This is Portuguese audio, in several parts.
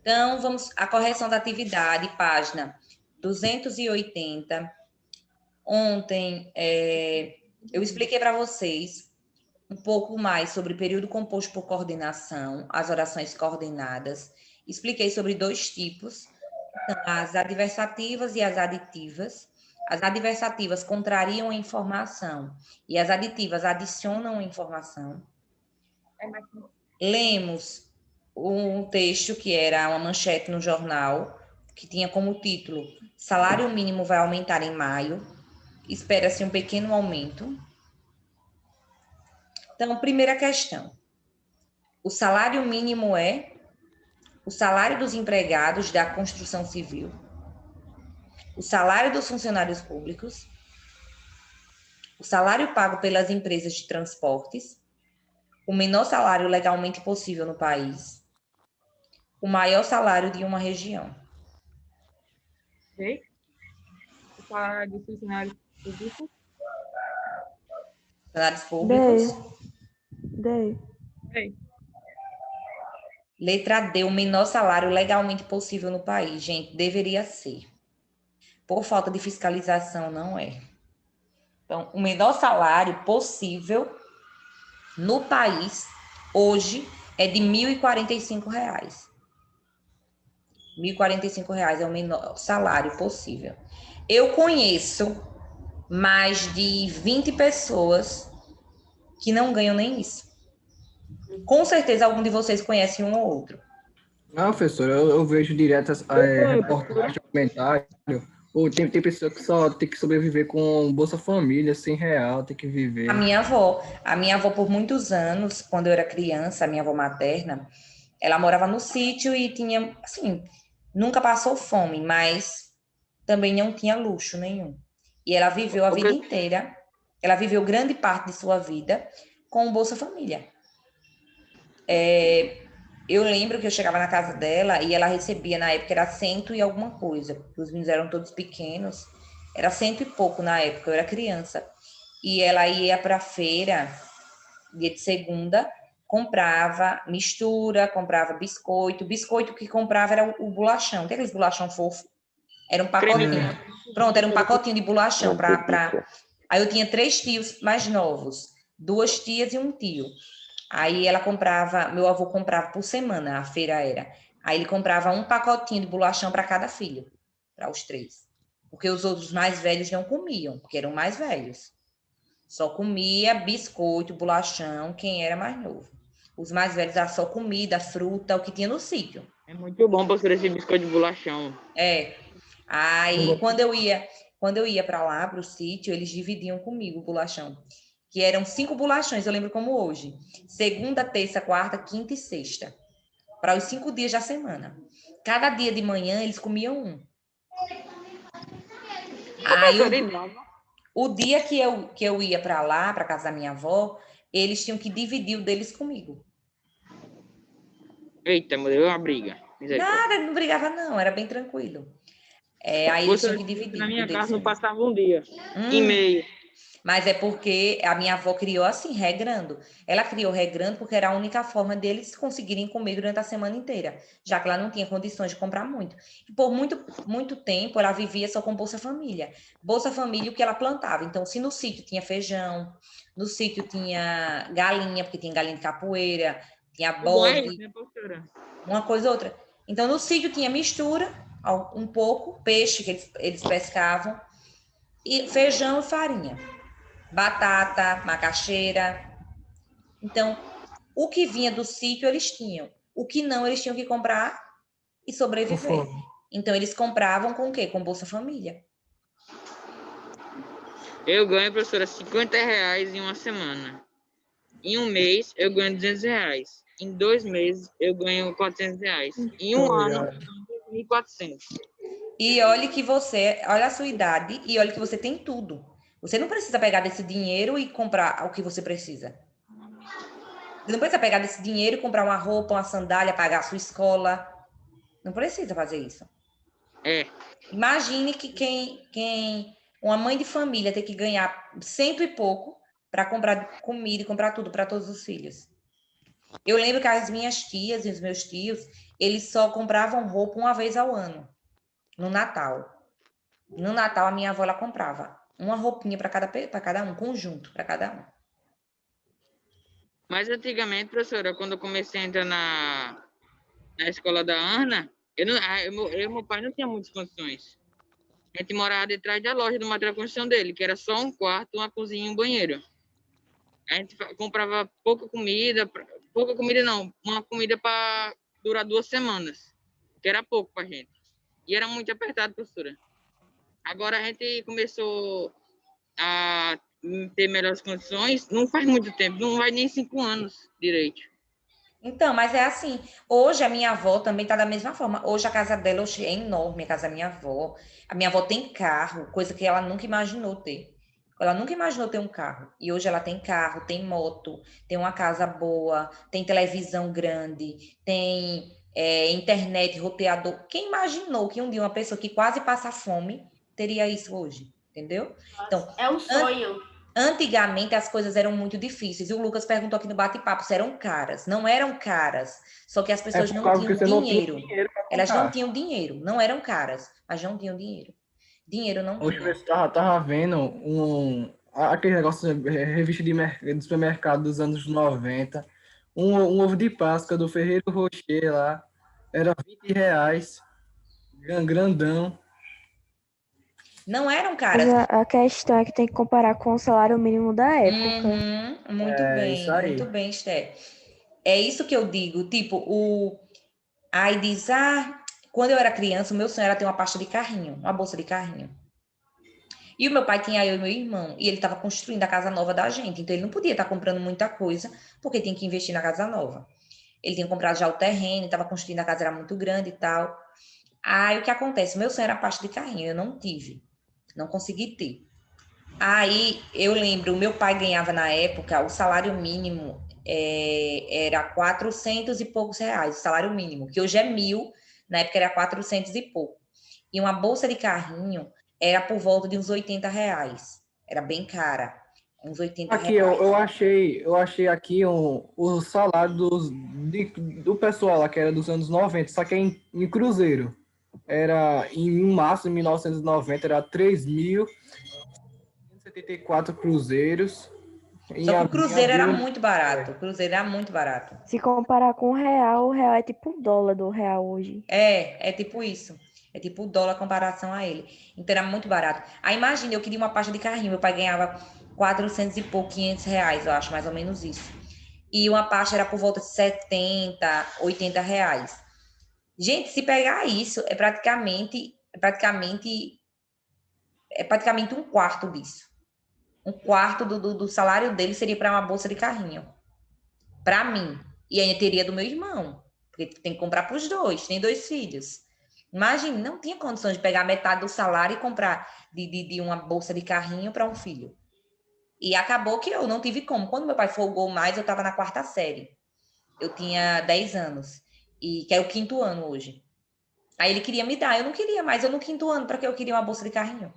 Então, vamos à correção da atividade, página 280. Ontem, eu expliquei para vocês um pouco mais sobre período composto por coordenação, as orações coordenadas. Expliquei sobre dois tipos, então, as adversativas e as aditivas. As adversativas contrariam a informação e as aditivas adicionam a informação. Lemos um texto que era uma manchete no jornal, que tinha como título: Salário mínimo vai aumentar em maio, espera-se um pequeno aumento. Então, primeira questão: o salário mínimo é o salário dos empregados da construção civil, o salário dos funcionários públicos, o salário pago pelas empresas de transportes, o menor salário legalmente possível no país, o maior salário de uma região. Ok? O salário dos funcionários públicos. Funcionários públicos. D. Ok. Letra D, o menor salário legalmente possível no país. Gente, deveria ser. Por falta de fiscalização, não é. Então, o menor salário possível no país, hoje, é de R$ 1.045. R$ 1.045 é o menor salário possível. Eu conheço mais de 20 pessoas que não ganham nem isso. Com certeza, algum de vocês conhece um ou outro. Não, professor, eu vejo direto reportagem, comentário. Ou tem pessoa que só tem que sobreviver com Bolsa Família, R$ 100, tem que viver. A minha avó por muitos anos, quando eu era criança, a minha avó materna, ela morava no sítio e tinha, assim, nunca passou fome, mas também não tinha luxo nenhum. E ela viveu a vida inteira, ela viveu grande parte de sua vida com o Bolsa Família. Eu lembro que eu chegava na casa dela e ela recebia, na época, era 100 e alguma coisa, porque os meninos eram todos pequenos, era 100 e pouco na época, eu era criança. E ela ia para a feira, dia de segunda, comprava mistura, comprava biscoito. O biscoito que comprava era o bolachão. Tem aqueles bolachão fofo? Era um pacotinho. Pronto, era um pacotinho de bolachão. Aí eu tinha 3 tios mais novos, 2 tias e um tio. Aí ela comprava, meu avô comprava por semana, a feira era. Aí ele comprava um pacotinho de bolachão para cada filho, para os 3. Porque os outros mais velhos não comiam, porque eram mais velhos. Só comia biscoito, bolachão, quem era mais novo. Os mais velhos era só comida, fruta, o que tinha no sítio. É muito bom para esse biscoito de bolachão. Aí, quando eu ia para lá, para o sítio, eles dividiam comigo o bolachão. Que eram 5 bolachões, eu lembro como hoje. Segunda, terça, quarta, quinta e sexta. Para os 5 dias da semana. Cada dia de manhã, eles comiam um. Aí, o dia que eu ia para lá, para casa da minha avó, eles tinham que dividir o deles comigo. Eita, deu uma briga. Nada, não brigava não, era bem tranquilo. Aí eles tinham que dividir. Na minha o deles casa não comigo. passava um dia e meio. Mas é porque a minha avó criou assim, regrando. Ela criou regrando porque era a única forma deles conseguirem comer durante a semana inteira, já que ela não tinha condições de comprar muito. E por muito tempo ela vivia só com Bolsa Família. Bolsa Família, o que ela plantava. Então, se no sítio tinha feijão, no sítio tinha galinha, porque tinha galinha de capoeira, tinha bode, uma coisa ou outra. Então, no sítio tinha mistura, um pouco, peixe que eles pescavam, e feijão e farinha. Batata, macaxeira. Então, o que vinha do sítio eles tinham. O que não, eles tinham que comprar e sobreviver. Então, eles compravam com o quê? Com Bolsa Família. Eu ganho, professora, R$ 50 em uma semana. Em um mês, eu ganho R$ 200. Em 2 meses, eu ganho R$ 400. Em um ano, eu ganho 1.400. E olhe que olha a sua idade e olhe que você tem tudo. Você não precisa pegar desse dinheiro e comprar o que você precisa. Você não precisa pegar desse dinheiro e comprar uma roupa, uma sandália, pagar a sua escola. Não precisa fazer isso. Imagine que uma mãe de família tem que ganhar 100 e pouco para comprar comida e comprar tudo para todos os filhos. Eu lembro que as minhas tias e os meus tios, eles só compravam roupa uma vez ao ano, no Natal. No Natal, a minha avó ela comprava uma roupinha para cada um, conjunto para cada um. Mas antigamente, professora, quando eu comecei a entrar na escola da Ana, eu e meu pai não tinha muitas condições. A gente morava detrás da loja do material de construção dele, que era só um quarto, uma cozinha e um banheiro. A gente comprava pouca comida não, uma comida para durar 2 semanas, que era pouco para gente. E era muito apertado, professora. Agora a gente começou a ter melhores condições, não faz muito tempo, não vai nem 5 anos direito. Então, mas é assim, hoje a minha avó também tá da mesma forma. Hoje a casa dela é enorme, a casa da minha avó. A minha avó tem carro, coisa que ela nunca imaginou ter. Ela nunca imaginou ter um carro. E hoje ela tem carro, tem moto, tem uma casa boa, tem televisão grande, tem internet, roteador. Quem imaginou que um dia uma pessoa que quase passa fome teria isso hoje? Entendeu? Então, É um sonho. antigamente as coisas eram muito difíceis. E o Lucas perguntou aqui no bate-papo se eram caras. Não eram caras, só que as pessoas por não causa que tinham você não tinha dinheiro. dinheiro para Elas não comprar. tinham dinheiro. Não eram caras, mas não tinham dinheiro. Dinheiro não Hoje tinha. eu tava vendo aquele negócio, revista de supermercado dos anos 90. Um ovo de Páscoa do Ferreiro Rocher lá. Era R$ 20. Grandão. Não eram Mas caras. a questão é que tem que comparar com o salário mínimo da época. É isso Muito aí. bem, Esther. É isso que eu digo. Tipo, aí diz, quando eu era criança, o meu sonho era ter uma pasta de carrinho, uma bolsa de carrinho. E o meu pai tinha eu e meu irmão, e ele estava construindo a casa nova da gente, então ele não podia estar comprando muita coisa, porque tinha que investir na casa nova. Ele tinha comprado já o terreno, estava construindo a casa, era muito grande e tal. Aí o que acontece? Meu sonho era a pasta de carrinho, eu não tive, não consegui ter. Aí eu lembro, o meu pai ganhava na época, o salário mínimo era 400 e poucos reais, o salário mínimo, que hoje é 1.000, na época era 400 e pouco. E uma bolsa de carrinho era por volta de uns 80 reais. Era bem cara, uns 80 Aqui eu, reais. eu achei aqui o salário do pessoal lá, que era dos anos 90, só que é em cruzeiro. Era em março de 1990, era 3.174 cruzeiros. Só que o Em cruzeiro era abril, muito barato, o cruzeiro era muito barato. Se comparar com o real é tipo o dólar do real hoje. É tipo isso. É tipo o dólar em comparação a ele. Então era muito barato. Aí imagina, eu queria uma pasta de carrinho, meu pai ganhava 400 e pouco, 500 reais, eu acho, mais ou menos isso. E uma pasta era por volta de 70, 80 reais. Gente, se pegar isso, é praticamente um quarto disso. Um quarto do salário dele seria para uma bolsa de carrinho. Para mim. E ainda teria do meu irmão. Porque tem que comprar para os dois, tem 2 filhos. Imagine, não tinha condições de pegar metade do salário e comprar de uma bolsa de carrinho para um filho. E acabou que eu não tive como. Quando meu pai folgou mais, eu estava na 4ª série. Eu tinha 10 anos. E que é o 5º ano hoje. Aí ele queria me dar. Eu não queria mais. Eu no 5º ano, para que eu queria uma bolsa de carrinho?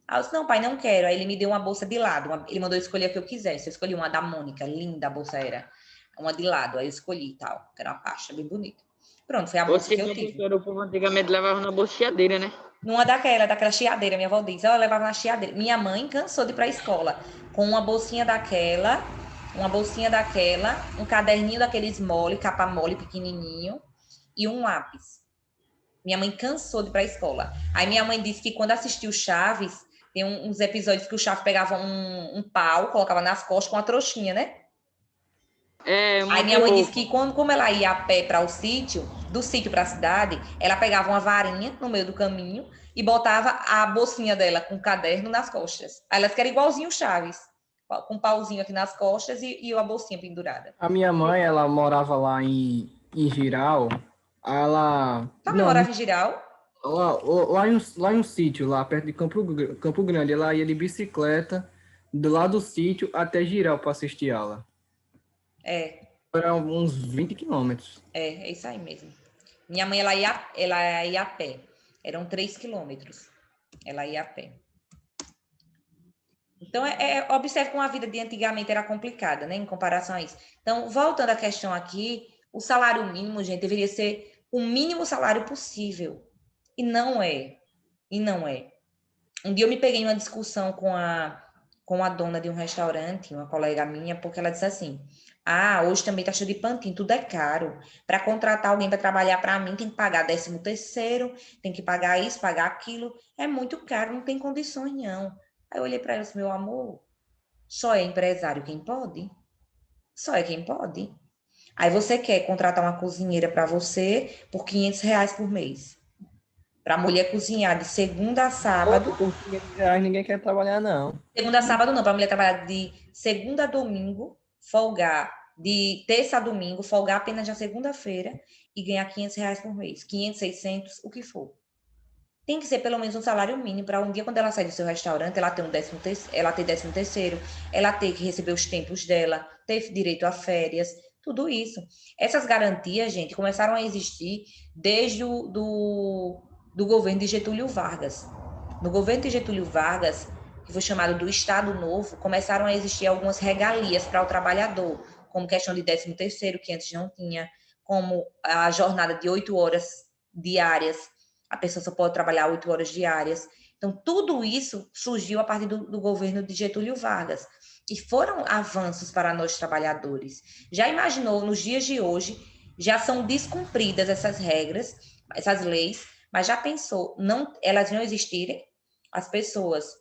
Aí eu disse, não, pai, não quero. Aí ele me deu uma bolsa de lado. Ele mandou eu escolher a que eu quisesse. Eu escolhi uma da Mônica, linda a bolsa era. Uma de lado. Aí eu escolhi e tal. Que era uma pasta bem bonita. Pronto, foi a bolsa Você que eu não, tive. professora, o povo antigamente levava na bolseadeira, né? Numa daquela chiadeira, minha avó diz. Ela levava na chiadeira. Minha mãe cansou de ir para a escola com uma bolsinha daquela, um caderninho daqueles mole, capa mole pequenininho e um lápis. Minha mãe cansou de ir para a escola. Aí minha mãe disse que quando assistiu Chaves, tem uns episódios que o Chaves pegava um pau, colocava nas costas com uma trouxinha, né? É, Aí muito minha mãe disse louco. que como ela ia a pé para o sítio, do sítio para a cidade, ela pegava uma varinha no meio do caminho e botava a bolsinha dela com o caderno nas costas. Aí ela disse que era igualzinho o Chaves, com um pauzinho aqui nas costas e a bolsinha pendurada. a minha mãe, ela morava lá em Giral. Ela. Tua mãe Não, morava em Giral? lá em um sítio, lá perto de Campo Grande. Ela ia de bicicleta do lado do sítio até Giral para assistir aula. É, Era uns 20 quilômetros. é isso aí mesmo. Minha mãe, ela ia a pé. Eram 3 quilômetros. Ela ia a pé. Então, observe como a vida de antigamente era complicada, né, em comparação a isso. Então, voltando à questão aqui, o salário mínimo, gente, deveria ser o mínimo salário possível. E não é. E não é. Um dia eu me peguei em uma discussão com a dona de um restaurante, uma colega minha, porque ela disse assim: ah, hoje também tá cheio de pantin, tudo é caro. Para contratar alguém para trabalhar para mim, tem que pagar 13º, tem que pagar isso, pagar aquilo. É muito caro, não tem condições, não. Aí eu olhei para ela e disse: meu amor, só é empresário quem pode? Só é quem pode. Aí você quer contratar uma cozinheira para você por R$ 500 por mês. Para a mulher cozinhar de segunda a sábado. Por R$ 500 ninguém quer trabalhar, não. Segunda a sábado não, para a mulher trabalhar de segunda a domingo, folgar de terça a domingo, folgar apenas na segunda-feira e ganhar R$ 500 por mês. 500, 600, o que for. Tem que ser pelo menos um salário mínimo para um dia, quando ela sair do seu restaurante, ela ter ela ter 13º, ela ter que receber os tempos dela, ter direito a férias, tudo isso. Essas garantias, gente, começaram a existir desde do governo de Getúlio Vargas. No governo de Getúlio Vargas, que foi chamado do Estado Novo, começaram a existir algumas regalias para o trabalhador, como questão de 13º, que antes não tinha, como a jornada de 8 horas diárias, a pessoa só pode trabalhar 8 horas diárias. Então, tudo isso surgiu a partir do governo de Getúlio Vargas. E foram avanços para nós trabalhadores. Já imaginou, nos dias de hoje, já são descumpridas essas regras, essas leis, mas já pensou, não, elas não existirem? As pessoas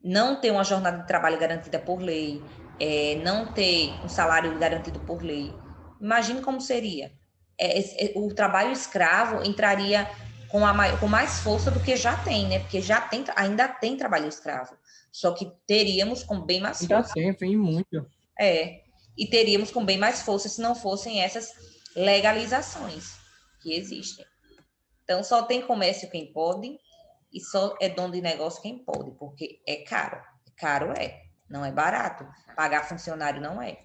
não ter uma jornada de trabalho garantida por lei, não ter um salário garantido por lei. Imagine como seria. O trabalho escravo entraria com mais força do que já tem, né? Porque ainda tem trabalho escravo. Só que teríamos com bem mais Ainda força. tem muito. E teríamos com bem mais força se não fossem essas legalizações que existem. Então, só tem comércio quem pode e só é dono de negócio quem pode, porque é caro. Caro não é barato. Pagar funcionário não é.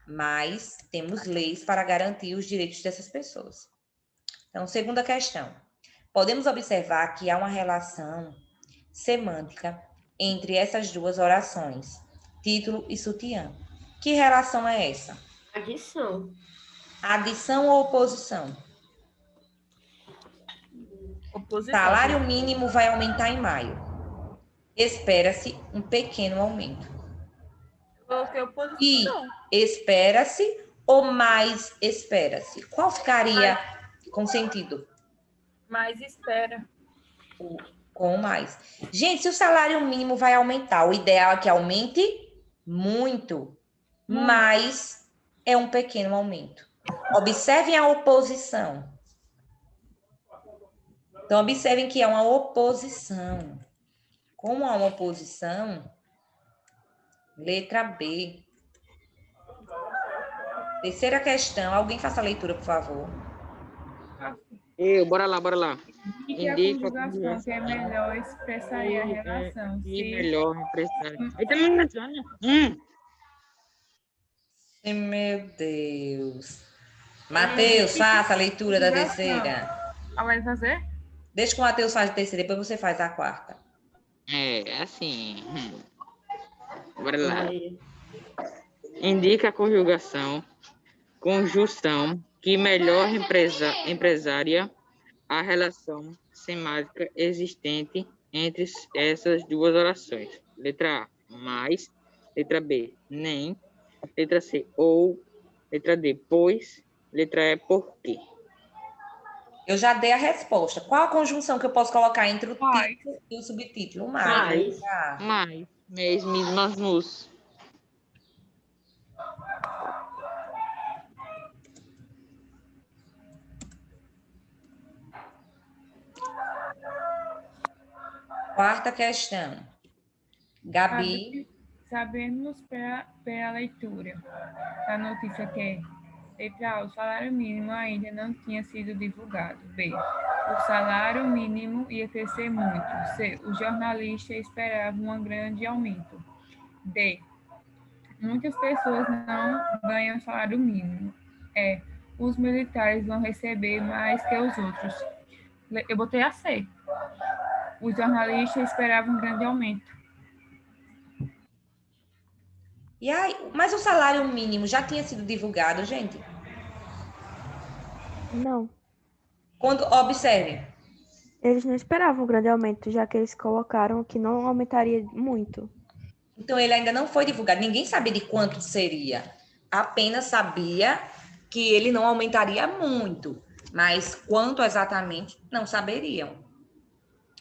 Mas temos leis para garantir os direitos dessas pessoas. Então, segunda questão. Podemos observar que há uma relação semântica entre essas duas orações, título e sutiã. Que relação é essa? Adição. Adição ou oposição? Oposição. Salário mínimo vai aumentar em maio. Espera-se um pequeno aumento. Coloquei oposição. E espera-se ou mais espera-se? Qual ficaria com sentido? Mais espera. Com mais. Gente, se o salário mínimo vai aumentar, o ideal é que aumente muito, mas é um pequeno aumento. Observem a oposição. Então, observem que é uma oposição. Como há uma oposição, letra B. Terceira questão. Alguém faça a leitura, por favor. Bora lá. Indica a conjugação que é melhor expressaria a relação. Que melhor expressar. Meu Deus. Matheus, faça a leitura da terceira. Vai fazer? Deixa que o Matheus faz a terceira, depois você faz a quarta. Assim. Bora lá. Indica a conjunção que melhor empresaria a relação semântica existente entre essas duas orações. Letra A, mais. Letra B, nem. Letra C, ou. Letra D, pois. Letra E, por quê? Eu já dei a resposta. Qual a conjunção que eu posso colocar entre o título e o subtítulo? Mais. Mais. Mesmas nos. Quarta questão. Gabi. Sabemos pela leitura da notícia que, letra A, o salário mínimo ainda não tinha sido divulgado. B, o salário mínimo ia crescer muito. C, os jornalistas esperavam um grande aumento. D, muitas pessoas não ganham salário mínimo. E, os militares vão receber mais que os outros. Eu botei a C. Os jornalistas esperavam um grande aumento. E aí, mas o salário mínimo já tinha sido divulgado, gente? Não. Quando, observe, Eles não esperavam um grande aumento, já que eles colocaram que não aumentaria muito. então ele ainda não foi divulgado, ninguém sabia de quanto seria, apenas sabia que ele não aumentaria muito, mas quanto exatamente não saberiam.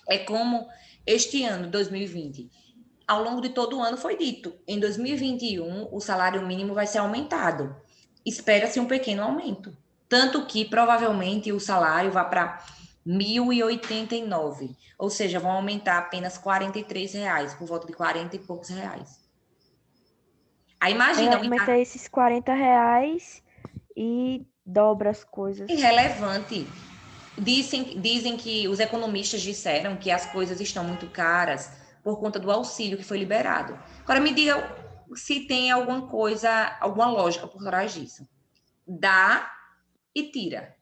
É como este ano, 2020, ao longo de todo o ano foi dito, em 2021 o salário mínimo vai ser aumentado, espera-se um pequeno aumento, tanto que provavelmente o salário vai para 1.089, ou seja, vão aumentar apenas R$ 43, por volta de 40 e poucos reais. Aí Aí imagina, aumenta esses R$ 40 e dobra as coisas. irrelevante. Dizem que os economistas disseram que as coisas estão muito caras por conta do auxílio que foi liberado. Agora me diga se tem alguma coisa, alguma lógica por trás disso. Dá e tira.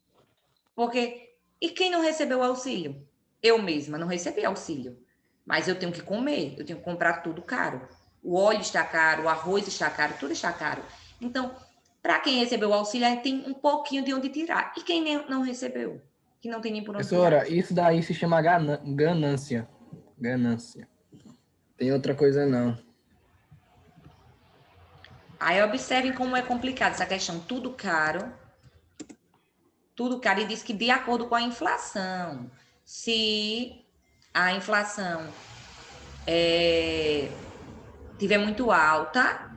Porque, e quem não recebeu auxílio? Eu mesma não recebi auxílio. Mas eu tenho que comer, eu tenho que comprar tudo caro. O óleo está caro, o arroz está caro, tudo está caro. Então, para quem recebeu o auxílio, aí tem um pouquinho de onde tirar. E quem não recebeu? Que não tem nem por onde tirar. Professora, isso daí se chama ganância. Ganância. Tem outra coisa não. Aí observem como é complicado essa questão. Tudo caro, e diz que de acordo com a inflação. Se a inflação tiver muito alta,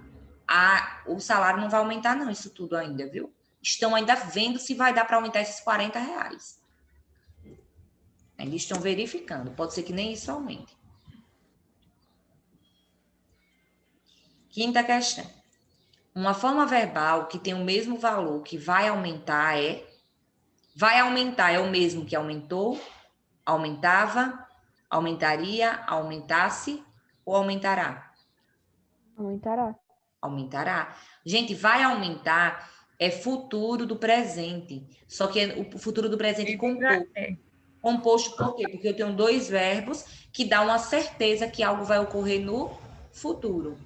o salário não vai aumentar, não, isso tudo ainda, viu? Estão ainda vendo se vai dar para aumentar esses R$ 40. Ainda estão verificando, pode ser que nem isso aumente. Quinta questão. Uma forma verbal que tem o mesmo valor que vai aumentar é o mesmo que aumentou, aumentava, aumentaria, aumentasse ou aumentará? Aumentará. Aumentará. Gente, vai aumentar é futuro do presente. Só que é o futuro do presente composto. Composto por quê? Porque eu tenho dois verbos que dão uma certeza que algo vai ocorrer no futuro.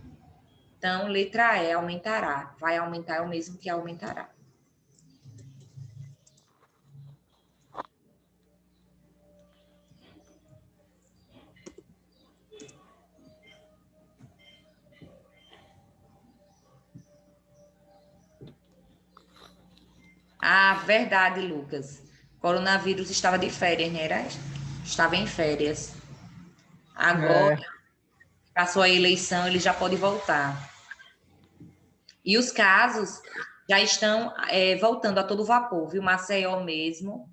Então, letra E, aumentará. Vai aumentar é o mesmo que aumentará. Ah, verdade, Lucas. Coronavírus estava de férias, né? Estava em férias. Agora, passou a eleição, ele já pode voltar. E os casos já estão voltando a todo vapor, viu? Maceió mesmo.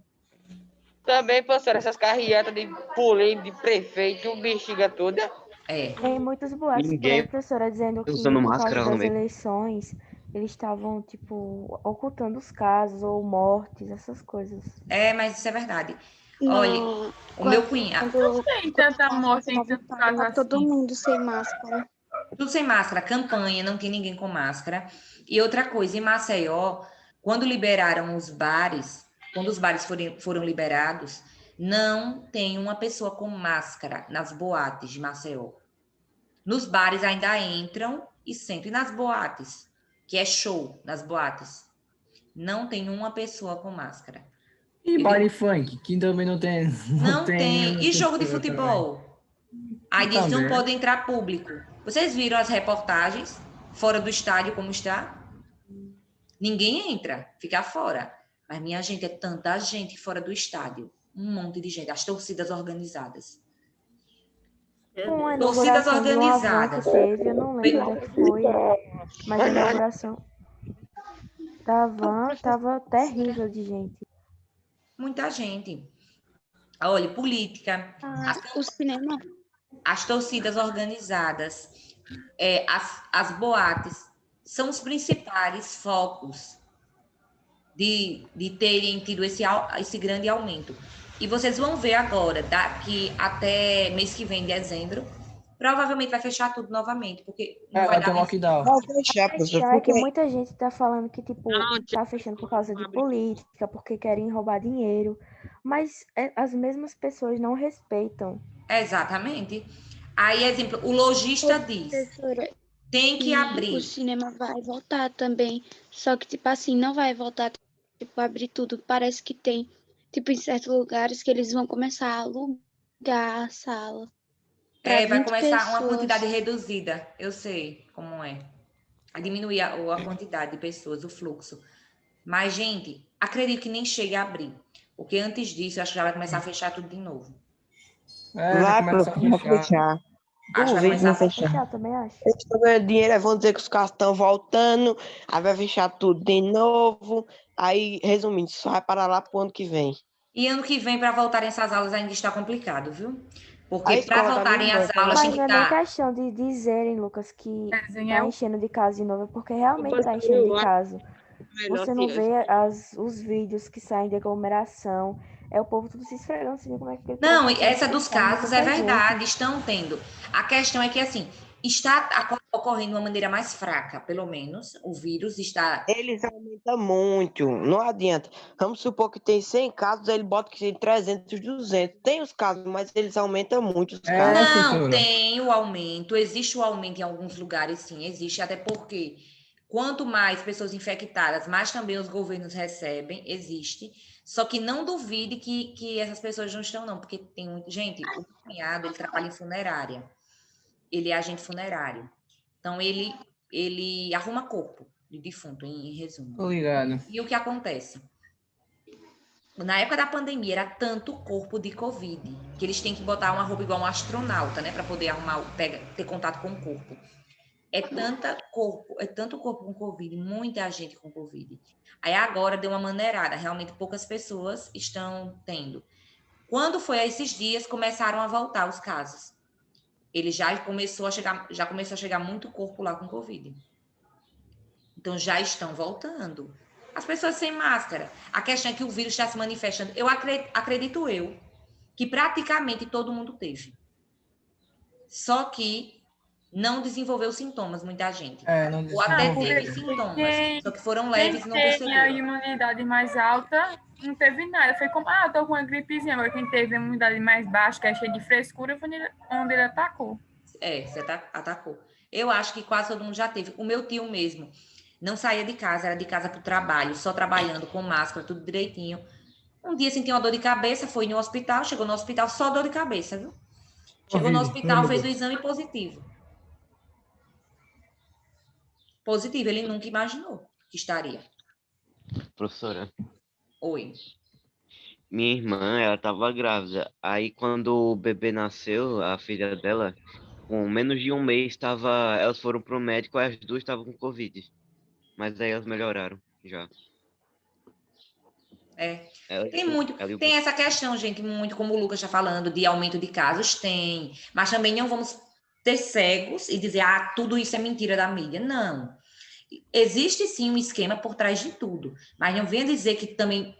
Também, professora, essas carreatas de político, de prefeito, bexiga toda. Tem muitos boatos por Ninguém aí, professora, dizendo que usando por máscara causa no das meio. eleições, eles estavam, tipo, ocultando os casos ou mortes, essas coisas. Mas isso é verdade. Não, Olha, o meu cunhado, Não tem tanta morte em tantos casos todo assim. mundo sem máscara. tudo sem máscara, campanha, não tem ninguém com máscara. E outra coisa, em Maceió, quando liberaram os bares, quando os bares foram liberados, não tem uma pessoa com máscara nas boates de Maceió. Nos bares ainda entram e sempre nas boates, que é show nas boates. Não tem uma pessoa com máscara. E baile funk, que também não tem. Não tem. uma E jogo de pessoa futebol? Aí também. diz, não Também. pode entrar público. Vocês viram as reportagens fora do estádio como está? Ninguém entra, fica fora. Mas, minha gente, é tanta gente fora do estádio. Um monte de gente, as torcidas organizadas. Com a Torcidas inauguração de uma van organizadas. que teve, eu não lembro onde é que foi, mas a inauguração da van tava terrível de gente. Muita gente. Olha, política, O cinema. as torcidas organizadas, as boates, são os principais focos de terem tido esse grande aumento. E vocês vão ver agora, daqui até mês que vem, dezembro, provavelmente vai fechar tudo novamente, porque não vai Vai ter dar mais. lockdown. Vai fechar, professor. Já é que muita gente tá falando que, tipo, Não, tá fechando por causa de política, porque querem roubar dinheiro. Mas as mesmas pessoas não respeitam Exatamente. Aí, exemplo, o lojista diz, Professora, tem que e o abrir. cinema vai voltar também. Só que, tipo assim, não vai voltar, tipo, abrir tudo. Parece que tem, tipo, em certos lugares que eles vão começar a alugar a sala para Vai 20 começar uma pessoas. quantidade reduzida. Eu sei como é. A diminuir a quantidade de pessoas, o fluxo. Mas, gente, acredito que nem chegue a abrir. Porque antes disso, eu acho que já vai começar a fechar tudo de novo. Vai Vai, começar a professor, vai fechar. fechar. Acho que vai Duvido começar a não Vai fechar. fechar. fechar, também acho. Eles estão ganhando dinheiro, aí vão dizer que os carros estão voltando, aí vai fechar tudo de novo. Aí, resumindo, só vai parar lá pro ano que vem. E ano que vem, para voltarem essas aulas, ainda está complicado, viu? A Porque para escola da minha voltarem irmã as aulas, tem Mas que não é nem estar. questão de dizerem, Lucas, que Desenho tá é o enchendo de caso de novo, porque realmente tá Professor, enchendo de eu acho caso. melhor Você não vê os vídeos que saem de aglomeração. É o povo tudo se esfregando, assim, como é que aquele povo Não, pode essa dos ficar casos é tanta gente. verdade, estão tendo. A questão é que, assim, está ocorrendo de uma maneira mais fraca, pelo menos. O vírus está. Eles aumentam muito, não adianta. Vamos supor que tem 100 casos, ele bota que tem 300, 200. Tem os casos, mas eles aumentam muito os casos. Não, Professora. tem o aumento, existe o aumento em alguns lugares, sim, existe, até porque quanto mais pessoas infectadas, mais também os governos recebem, existe. Só que não duvide que essas pessoas não estão, não, porque tem muito. Gente, o meu cunhado, ele trabalha em funerária, ele é agente funerário. Então, ele arruma corpo de defunto, em resumo. Tô ligado. E o que acontece? Na época da pandemia, era tanto corpo de Covid que eles têm que botar uma roupa igual um astronauta, né? Para poder arrumar, ter contato com o corpo. É tanto corpo com Covid, muita gente com Covid. Aí agora deu uma maneirada, realmente poucas pessoas estão tendo. Quando foi a esses dias, começaram a voltar os casos. Ele já começou a chegar muito corpo lá com Covid. Então já estão voltando. As pessoas sem máscara. A questão é que o vírus está se manifestando. Acredito eu que praticamente todo mundo teve. Só que não desenvolveu sintomas, muita gente. Não Ou até porque teve desenvolveu. sintomas, quem, só que foram quem leves e não tem a perceberam. imunidade mais alta não teve nada. Foi como, eu tô com uma gripezinha. Agora quem teve a imunidade mais baixa, que é cheia de frescura, foi onde ele atacou. Você atacou. Eu acho que quase todo mundo já teve. O meu tio mesmo não saía de casa, era de casa para o trabalho, só trabalhando com máscara, tudo direitinho. Um dia sentiu uma dor de cabeça, foi no hospital, chegou no hospital, só dor de cabeça, viu? Chegou no Covid, hospital, meu fez o Deus. exame positivo. Positivo, ele nunca imaginou que estaria. Professora, Oi. minha irmã, ela tava grávida. Aí quando o bebê nasceu, a filha dela, com menos de um mês, elas foram pro médico, as duas estavam com Covid. Mas aí elas melhoraram já. Ela, Tem muito, ela e o tem bebê. essa questão, gente, muito como o Lucas está falando, de aumento de casos, tem. Mas também não vamos ter cegos e dizer, tudo isso é mentira da mídia. Não. Existe sim um esquema por trás de tudo. Mas não venha dizer que também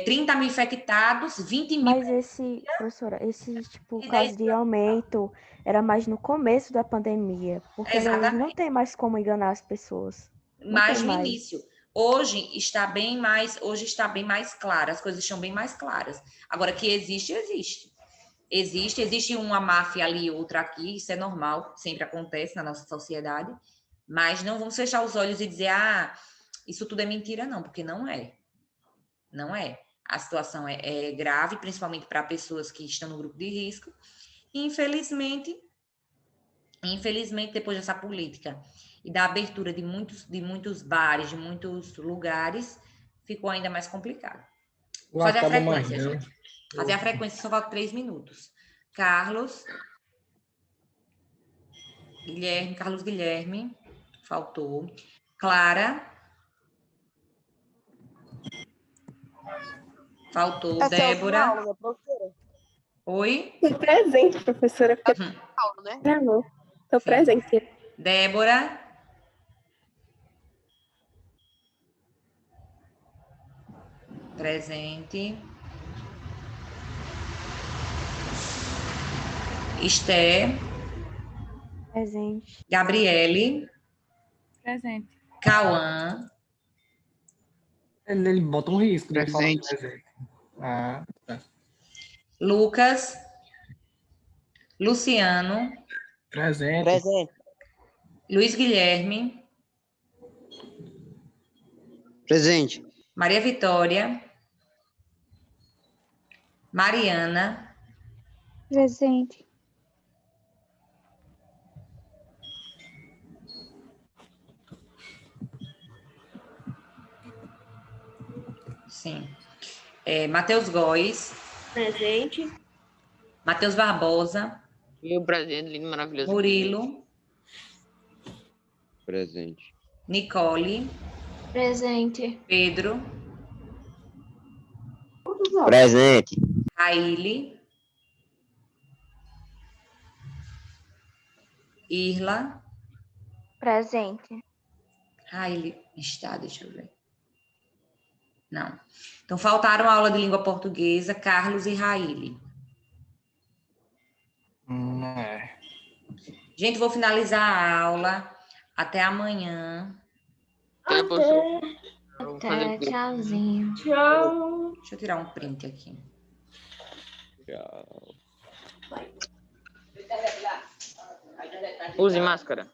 30 mil infectados, 20 mil. Mas professora, esse tipo, caso de aumento era mais no começo da pandemia, porque hoje não Exatamente. tem mais como enganar as pessoas. Não Mais tem no mais. início. Hoje está bem mais claro, as coisas estão bem mais claras. Agora que existe, existe. Existe uma máfia ali, outra aqui, isso é normal, sempre acontece na nossa sociedade, mas não vamos fechar os olhos e dizer, isso tudo é mentira, não, porque não é. Não é. A situação é grave, principalmente para pessoas que estão no grupo de risco. E, infelizmente, depois dessa política e da abertura de muitos bares, de muitos lugares, ficou ainda mais complicado. Vou fazer a Acaba mais, frequência, não. gente. Fazer a frequência, só falta 3 minutos. Carlos Guilherme, faltou. Clara, faltou. Essa é a última Débora, aula, né, professora? oi. Tô presente, professora, porque Aula, né? travou. Tô Sim. presente. Débora, presente. Esther, Presente. Gabriele, Presente. Cauã, Ele bota um risco de falar Presente. presente. Tá. Lucas, Luciano, Presente. Presente. Luiz Guilherme, Presente. Maria Vitória, Mariana, Presente. sim. Matheus Góes, Presente. Matheus Barbosa, E o presente lindo, maravilhoso. Murilo, Presente. Nicole, Presente. Pedro, Presente. Raíli, Irla, Presente. Raíli está, deixa eu ver. Não. Então, faltaram a aula de língua portuguesa, Carlos e Raíli. É. Gente, vou finalizar a aula. Até amanhã. Até, professor. Vou fazer Até, o quê? tchauzinho. Tchau. Deixa eu tirar um print aqui. Tchau. Use máscara.